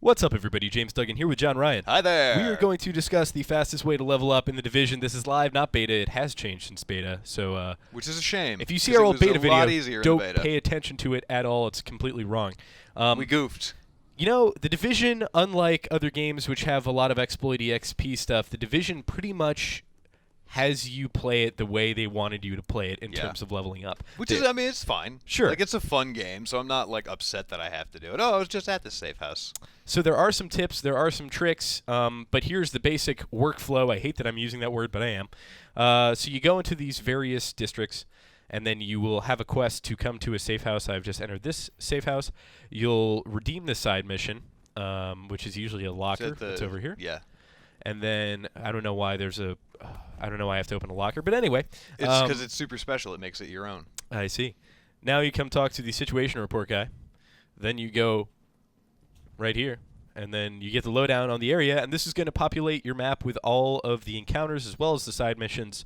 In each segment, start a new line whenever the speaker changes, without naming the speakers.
What's up, everybody? James Duggan here with John Ryan.
Hi there.
We are going to discuss the fastest way to level up in the division. This is live, not beta. It has changed since beta, so
which is a shame.
if you see our old beta
video,
don't pay attention to it at all. It's completely wrong.
We goofed.
You know, the division, unlike other games which have a lot of exploity XP stuff, the division pretty much has you play it the way they wanted you to play it in terms of leveling up.
Which is, I mean, it's fine.
Sure.
Like, it's a fun game, so I'm not, like, upset that I have to do it. Oh, I was just at the safe house.
So there are some tips, there are some tricks, but here's the basic workflow. I hate that I'm using that word, but I am. So you go into these various districts, and then you will have a quest to come to a safe house. I've just entered this safe house. You'll redeem the side mission, which is usually a locker. It's over here.
Yeah.
And then I don't know why I don't know why I have to open a locker, but anyway.
It's because it's super special. It makes it your own.
I see. Now you come talk to the situation report guy. Then you go right here, and then you get the lowdown on the area, and this is going to populate your map with all of the encounters as well as the side missions.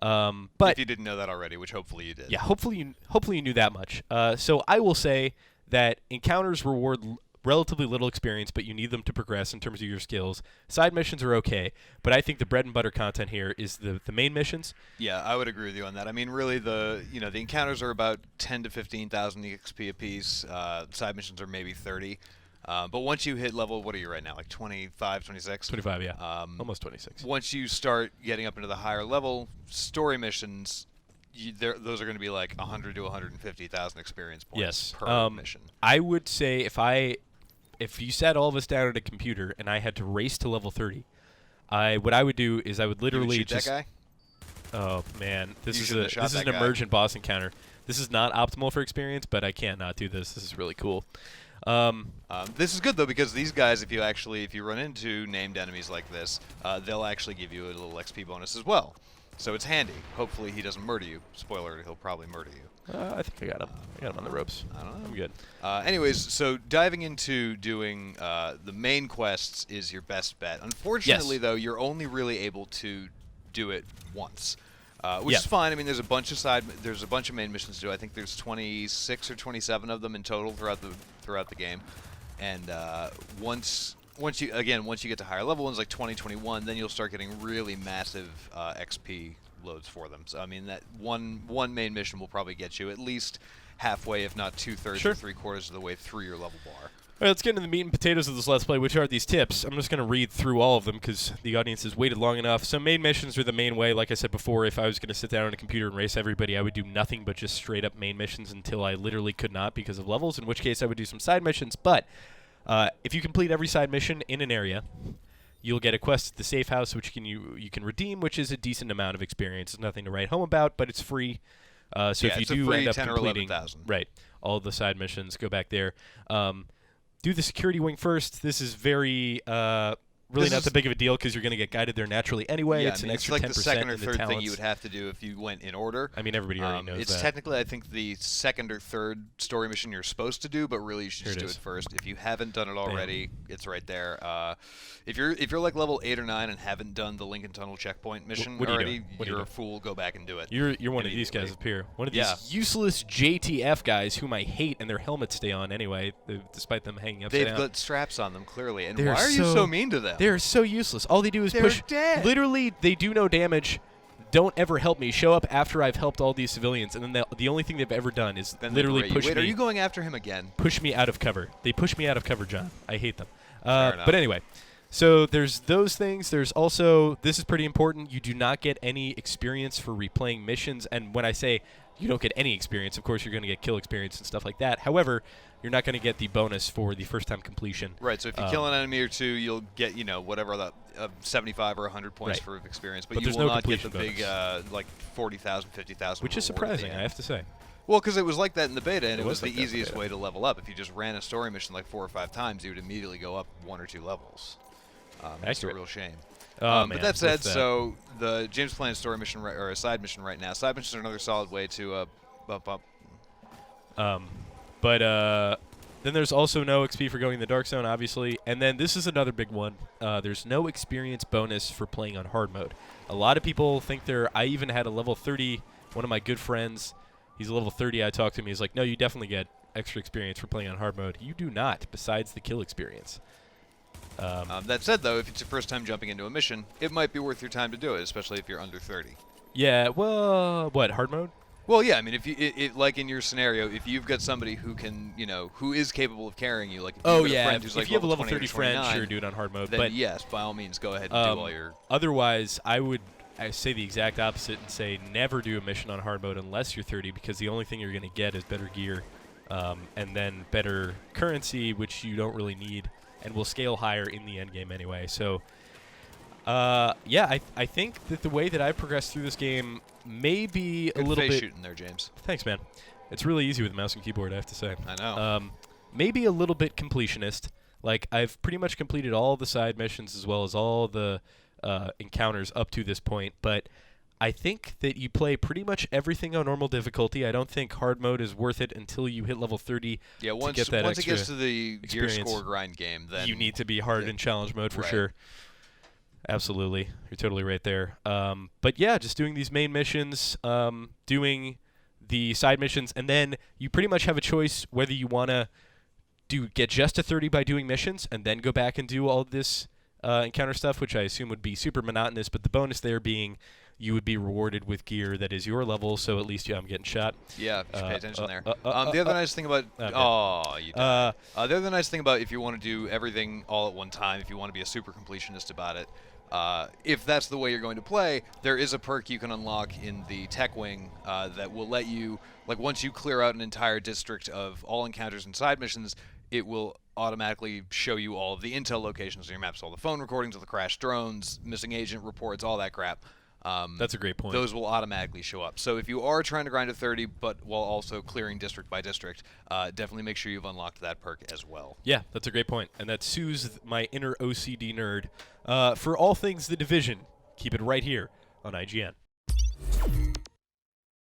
But
if you didn't know that already, which hopefully you did.
Yeah, hopefully you knew that much. So I will say that encounters reward relatively little experience, but you need them to progress in terms of your skills. Side missions are okay, but I think the bread and butter content here is the main missions.
Yeah, I would agree with you on that. I mean, really, the encounters are about 10 to 15,000 XP apiece. Side missions are maybe 30. But once you hit level, what are you right now? Like 25, 26?
25, yeah. Almost 26.
Once you start getting up into the higher level, story missions, those are going to be like 100 to 150,000 experience points per mission.
I would say if you sat all of us down at a computer and I had to race to level 30, what I would do is I would literally
just
that guy? Oh man, this is an
guy.
emergent boss encounter. This is not optimal for experience, but I can't not do this. This is really cool.
This is good though, because these guys, if you run into named enemies like this, they'll actually give you a little XP bonus as well. So it's handy. Hopefully he doesn't murder you. Spoiler, he'll probably murder you.
I think I got him. I got him on the ropes.
I don't know.
I'm good.
Anyways, so diving into doing the main quests is your best bet. Unfortunately, though, you're only really able to do it once, which is fine. I mean, there's a bunch of main missions to do. I think there's 26 or 27 of them in total throughout the game, and once you get to higher level ones like 20, 21, then you'll start getting really massive XP loads for them. So I mean, that one main mission will probably get you at least halfway, if not 2/3 or 3/4 of the way through your level bar.
All right, let's get into the meat and potatoes of this Let's Play, which are these tips. I'm just going to read through all of them because the audience has waited long enough. So main missions are the main way. Like I said before, if I was going to sit down on a computer and race everybody, I would do nothing but just straight up main missions until I literally could not because of levels, in which case I would do some side missions. But if you complete every side mission in an area, you'll get a quest at the safe house, which you can redeem, which is a decent amount of experience. It's nothing to write home about, but it's free. So if you do end up completing all the side missions, go back there. Do the security wing first. This is very really not that big of a deal because you're going to get guided there naturally anyway.
Yeah,
it's an
it's
extra 10%
like the second or
in the
third
talents.
thing you would have to do if you went in order.
I mean, everybody already knows
it's
that.
Technically, I think, the second or third story mission you're supposed to do, but really you should just do it first. If you haven't done it already, it's right there. If you're like level 8 or 9 and haven't done the Lincoln Tunnel checkpoint mission already, you're a fool. Go back and do it.
You're one of these guys up here. One of these useless JTF guys whom I hate, and their helmets stay on anyway, despite them hanging upside down.
They've got straps on them, clearly. And why are you so mean to them?
They're so useless. All they do is push.
Dead.
Literally, they do no damage. Don't ever help me. Show up after I've helped all these civilians, and then the only thing they've ever done is literally push me.
Wait, are you going after him again?
Push me out of cover. They push me out of cover, John. I hate them. But anyway, so there's those things. There's also, this is pretty important, you do not get any experience for replaying missions. And when I say you don't get any experience, of course you're going to get kill experience and stuff like that. However, you're not going to get the bonus for the first-time completion.
Right, so if you kill an enemy or two, you'll get, whatever, 75 or 100 points for experience. But you will not get the big, 40,000, 50,000.
Which is surprising, I have to say.
Well, because it was like that in the beta, and it was the easiest way to level up. If you just ran a story mission like 4 or 5 times, you would immediately go up 1 or 2 levels. It's a real shame. But that said, so the James playing a story mission or a side mission right now. Side missions are another solid way to bump up.
But then there's also no XP for going in the Dark Zone, obviously. And then this is another big one. There's no experience bonus for playing on hard mode. A lot of people think I even had a level 30, one of my good friends, he's a level 30, I talked to him, he's like, no, you definitely get extra experience for playing on hard mode. You do not, besides the kill experience.
That said, though, if it's your first time jumping into a mission, it might be worth your time to do it, especially if you're under 30.
Yeah, well, what, hard mode?
Well, yeah, I mean, if you like in your scenario, if you've got somebody who can, who is capable of carrying you, like if you've got a friend who's
if
like
you have a level
20 or
30 friend,
29,
sure, do it on hard mode.
then
But
yes, by all means, go ahead and do all your.
Otherwise, I say the exact opposite and say never do a mission on hard mode unless you're 30, because the only thing you're going to get is better gear, and then better currency, which you don't really need, and will scale higher in the end game anyway. So, yeah, I think that the way that I progressed through this game may be
Good
a little
face
bit.
shooting there, James.
Thanks, man. It's really easy with mouse and keyboard, I have to say.
I know.
Maybe a little bit completionist. Like, I've pretty much completed all the side missions as well as all the encounters up to this point, but I think that you play pretty much everything on normal difficulty. I don't think hard mode is worth it until you hit level 30
Yeah, once
to get that
once it
extra
gets to the gear
experience.
score grind game, then
You need to be hard in challenge mode for sure. Absolutely. You're totally right there. But yeah, just doing these main missions, doing the side missions, and then you pretty much have a choice whether you want to get just to 30 by doing missions and then go back and do all this encounter stuff, which I assume would be super monotonous, but the bonus there being you would be rewarded with gear that is your level, so at least I'm getting shot.
Yeah, just pay attention there. The other nice thing about the other nice thing about if you want to do everything all at one time, if you want to be a super completionist about it, if that's the way you're going to play, there is a perk you can unlock in the tech wing that will let you, like, once you clear out an entire district of all encounters and side missions, it will automatically show you all of the intel locations on your maps, all the phone recordings of the crashed drones, missing agent reports, all that crap.
That's a great point.
Those will automatically show up. So if you are trying to grind to 30, but while also clearing district by district, definitely make sure you've unlocked that perk as well.
Yeah, that's a great point. And that soothes my inner OCD nerd. For all things The Division, keep it right here on IGN.